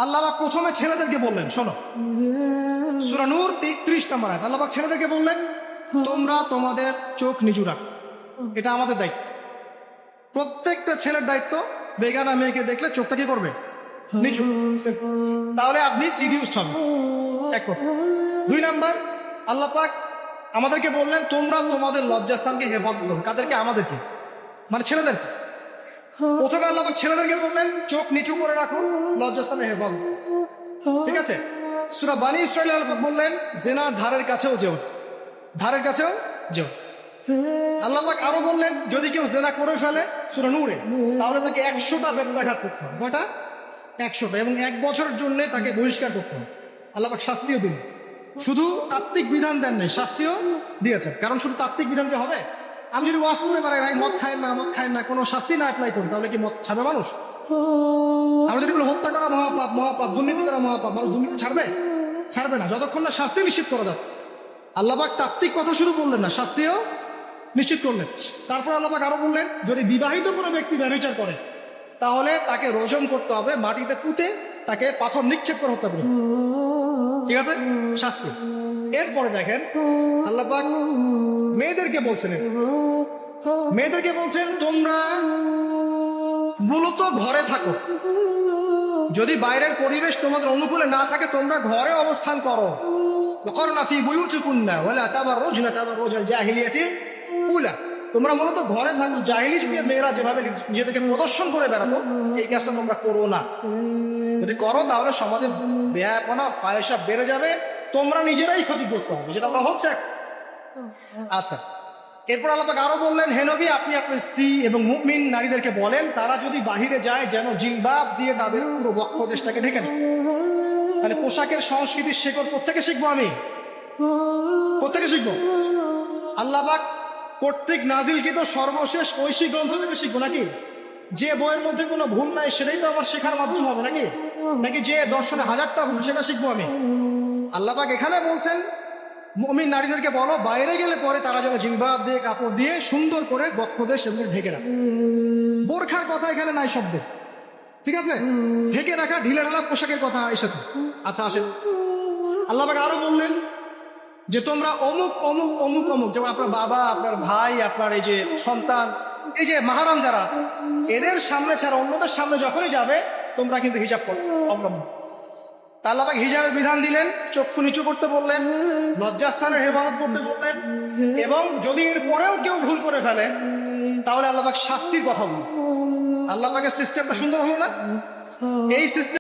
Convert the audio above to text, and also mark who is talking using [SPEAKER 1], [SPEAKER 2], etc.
[SPEAKER 1] আল্লাহ পাক প্রথমে ছেলেদেরকে বললেন, শোনো, সূরা নূর 33 নম্বর আয়াত। আল্লাহ পাক ছেলেদেরকে বললেন, তোমরা তোমাদের চোখ নিচু রাখো। এটা আমাদের দায়িত্ব, প্রত্যেকটা ছেলের দায়িত্ব। বেগানা মেয়েকে দেখলে চোখটা কি করবে? নিচু। তাহলে আপনি সিরিয়াস হবেন, এক কথা। 2 নাম্বার, আল্লাহ পাক আমাদেরকে বললেন, তোমরা তোমাদের লজ্জাস্থানকে হেফাজত করো। কাদেরকে? আমাদেরকে, মানে ছেলেদেরকে। প্রথমে আল্লাহ পাক ছেলেদেরকে বললেন, চোখ নিচু করে রাখো, লজ্জাস্থানে হেফাজত করো। ঠিক আছে? সূরা বানী ইসরাঈল আল্লাহ পাক বললেন, জিনার ধারের কাছেও যেও, ধারের কাছেও যেও। আল্লাহ পাক আরো বললেন, যদি কেউ জিনা করে ফেলে, সূরা নূরে, তাহলে তাকে 100টা বেত্রাঘাত করতে হবে। কয়টা? 100টা, এবং 1 বছরের জন্য তাকে বহিষ্কার করতে হবে। আল্লাহ পাক শাস্তিও দিন, শুধু তাত্ত্বিক বিধান দেন নাই, শাস্তিও দিয়েছেন। কারণ শুধু তাত্ত্বিক বিধান দিয়ে হবে? আমি যদি ওয়াজ করে বেড়াই, ভাই মদ খায় না, মদ খায় না, কোনো শাস্তি না অ্যাপ্লাই করি, তাহলে কি মদ ছাড়বে মানুষ? আমরা যদি বলি হত্যা করা মহাপাপ, মহাপাপ, দুর্নীতি করা মহাপাপ, মানুষ দুর্নীতি ছাড়বে? ছাড়বে না, যতক্ষণ না শাস্তি নিশ্চিত করা যাচ্ছে। আল্লাহ পাক তাত্ত্বিক কথা শুরু করলেন না, শাস্তিও নিশ্চিত করলেন। তারপর আল্লাহ পাক আরো বললেন, যদি বিবাহিত কোনো ব্যক্তি ব্যভিচার করে, তাহলে তাকে রজম করতে হবে, মাটিতে পুঁতে তাকে পাথর নিক্ষেপ করে হত্যা করবে। ঠিক আছে? শাস্তি। এরপরে দেখেন, আল্লাহ পাক মেয়েদেরকে বলছেন, তোমরা মূলত ঘরে থাকো। যদি বাইরের পরিবেশ তোমাদের অনুকূলে না থাকে, তোমরা ঘরে অবস্থান করো। তোমরা মূলত ঘরে থাকো। জাহিলি যুগের মেয়েরা যেভাবে নিজেদেরকে প্রদর্শন করে বেড়াতো, এই কাজটা তোমরা করো না। যদি করো, তাহলে সমাজে বেয়াপনা, ফায়সা বেড়ে যাবে, তোমরা নিজেরাই ক্ষতিগ্রস্ত হবে, যেটা আমরা হচ্ছে। আচ্ছা, এরপর আল্লাহ পাক আরো বললেন, হে নবী, আপনি আপনার স্ত্রী এবং মুমিন নারীদেরকে বলেন, তারা যদি বাহিরে যায়, যেন জিলবাব দিয়ে তাদের পুরো বক্ষদেশটাকে ঢেকে নেয়। তাহলে পোশাকের সংস্কৃতির শেকড় কোত্থেকে শিখবো? আমি কোত্থেকে শিখবো? আল্লাহ পাক কর্তৃক নাজিলকৃত সর্বশেষ ঐশী গ্রন্থ থেকে শিখবো নাকি? যে বইয়ের মধ্যে কোনো ভুল নাই, সেটাই তো আমার শেখার মাধ্যম হবে নাকি? নাকি যে দর্শনে 1000টা ভুল, সেটা শিখবো আমি? আল্লাহ পাক এখানে বলছেন, মুমিন নারীদেরকে বলো, বাইরে গেলে পরে তারা যেন জিলবাব দিয়ে, কাপড় দিয়ে সুন্দর করে বক্ষদেশ ঢেকে রাখে। বোরখার কথা এখানে নাই শব্দে। ঠিক আছে? ঢেকে রাখা, ঢিলে ঢালা পোশাকের কথা এসেছে। আচ্ছা, আসেন, আল্লাহ পাক আরো বললেন যে তোমরা অমুক অমুক অমুক অমুক, যেমন আপনার বাবা, আপনার ভাই, আপনার এই যে সন্তান, এই যে মাহারাম যারা আছে, এদের সামনে ছাড়া অন্যদের সামনে যখনই যাবে, তোমরা কিন্তু হিজাব করো, অবলম্বন। আল্লাহ পাক হিজাবের বিধান দিলেন, চক্ষু নিচু করতে বললেন, লজ্জাস্থানের হেফাজত করতে বললেন, এবং যদি এর পরেও কেউ ভুল করে ফেলে, তাহলে আল্লাহ পাক শাস্তির কথা বলেন। আল্লাহ পাকের সিস্টেমটা সুন্দর হলো না? এই সিস্টেম